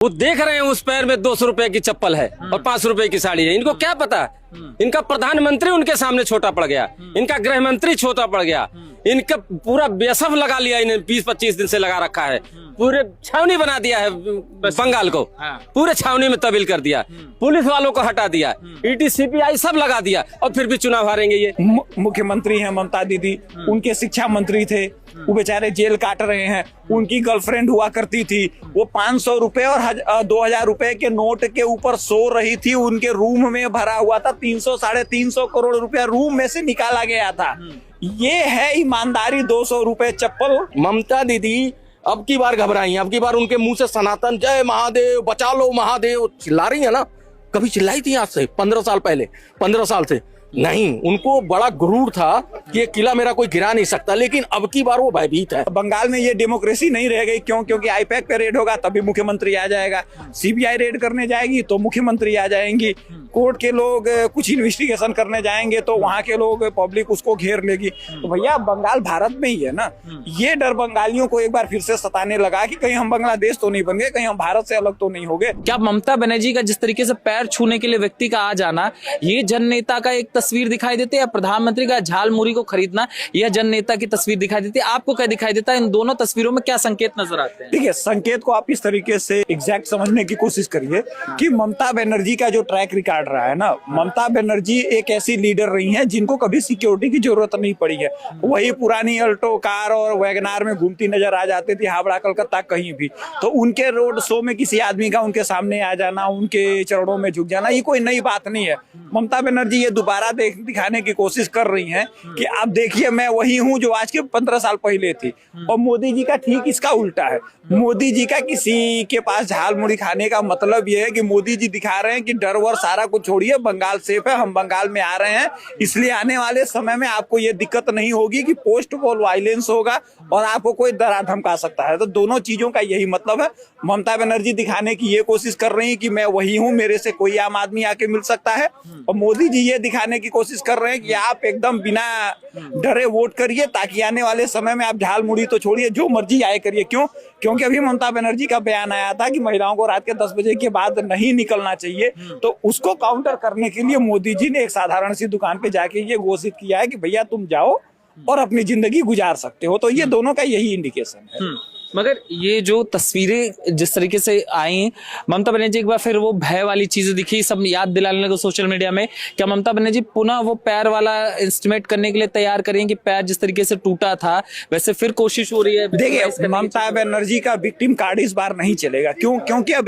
वो देख रहे हैं उस पैर में 200 रुपए की चप्पल है और 500 रुपए की साड़ी है। इनको क्या पता? इनका प्रधानमंत्री उनके सामने छोटा पड़ गया, इनका गृह मंत्री छोटा पड़ गया, इनका पूरा बेसफ लगा लिया, इन्हें 20-25 दिन से लगा रखा है, पूरे छावनी बना दिया है बंगाल को, पूरे छावनी में तब्दील कर दिया, पुलिस वालों को हटा दिया, ईडी सीबीआई सब लगा दिया और फिर भी चुनाव हारेंगे ये। मुख्यमंत्री हैं ममता दीदी, उनके शिक्षा मंत्री थे, वो बेचारे जेल काट रहे हैं। उनकी गर्लफ्रेंड हुआ करती थी, वो 500 रुपए और 2000 रुपए के नोट के ऊपर सो रही थी। उनके रूम में भरा हुआ था 300-350 करोड़ रुपया, रूम में से निकाला गया था। ये है ईमानदारी। 200 रुपए चप्पल। ममता दीदी अब की बार घबराई हैं, अब की बार उनके मुंह से सनातन जय महादेव बचा लो महादेव चिल्ला रही है ना। कभी चिल्लाई थी आज से 15 साल पहले, 15 साल से नहीं। उनको बड़ा गुरूर था कि ये किला मेरा कोई गिरा नहीं सकता, लेकिन अब की बार वो भयभीत है। बंगाल में ये डेमोक्रेसी नहीं रह गई। क्यों? क्योंकि आईपैक पे रेड होगा तभी मुख्यमंत्री आ जाएगा, सीबीआई रेड करने जाएगी तो मुख्यमंत्री आ जाएंगी, कोर्ट के लोग कुछ इन्वेस्टिगेशन करने जाएंगे तो वहां के लोग पब्लिक उसको घेर लेगी। तो भैया बंगाल भारत में ही है ना। ये डर बंगालियों को एक बार फिर से सताने लगा कि कहीं हम बांग्लादेश तो नहीं बन गए, कहीं हम भारत से अलग तो नहीं हो गए। क्या ममता बनर्जी का जिस तरीके से पैर छूने के लिए व्यक्ति का आ जाना, ये जन नेता का एक तस्वीर दिखाई देती है, या प्रधानमंत्री का झालमुरी को खरीदना यह जन नेता की तस्वीर दिखाई देती है? आपको क्या दिखाई देता है? इन दोनों तस्वीरों में क्या संकेत नजर आते हैं? देखिए, संकेत को आप इस तरीके से एग्जैक्ट समझने की कोशिश करिए कि ममता बनर्जी का जो ट्रैक रिकॉर्ड रहा है ना, ममता बनर्जी एक ऐसी लीडर रही हैं जिनको कभी सिक्योरिटी की जरूरत नहीं पड़ी है। वही पुरानी अल्टो कार और वैगनार में घूमती नजर आ जाती थी हावड़ा कलकत्ता कहीं भी। तो उनके रोड शो में किसी आदमी का उनके सामने आ जाना, उनके चरणों में झुक जाना, ये कोई नई बात नहीं है। ममता बनर्जी ये दोबारा दिखाने की कोशिश कर रही हैं कि आप देखिए मैं वही हूं जो आज के 15 साल पहले थी। और मोदी जी का ठीक इसका उल्टा है। मोदी जी का किसी के पास झाल मुड़ी खाने का मतलब यह है कि मोदी जी दिखा रहे हैं कि डर वर सारा कुछ छोड़िए, बंगाल सेफ है, हम बंगाल में आ रहे हैं, इसलिए आने वाले समय में आपको ये दिक्कत नहीं होगी कि पोस्ट पोल वायलेंस होगा और आपको कोई डरा धमका सकता है। तो दोनों चीजों का यही मतलब है। ममता बनर्जी दिखाने की ये कोशिश कर रही है कि मैं वही हूं, मेरे से कोई आम आदमी आके मिल सकता है, और मोदी जी ये दिखाने की कोशिश कर रहे हैं कि आप एकदम बिना डरे वोट करिए ताकि आने वाले समय में आप झाल मुड़ी तो छोड़िए, जो मर्जी आए करिए। क्यों? क्योंकि अभी ममता बनर्जी का बयान आया था कि महिलाओं को रात के 10 बजे के बाद नहीं निकलना चाहिए। तो उसको काउंटर करने के लिए मोदी जी ने एक साधारण सी दुकान पे जाके ये घोषित किया है कि भैया तुम जाओ और अपनी जिंदगी गुजार सकते हो। तो ये दोनों का यही इंडिकेशन है। मगर ये जो तस्वीरें जिस तरीके से आई, ममता बनर्जी एक बार फिर वो भय वाली चीजें दिखी, सब याद दिलाने लगे सोशल मीडिया में। क्या ममता बनर्जी पुनः वो पैर वाला इंस्टीमेट करने के लिए तैयार करें कि पैर जिस तरीके से टूटा था वैसे फिर कोशिश हो रही है? देखिए, ममता बनर्जी का विक्टिम कार्ड इस बार नहीं चलेगा। क्यों? क्योंकि अब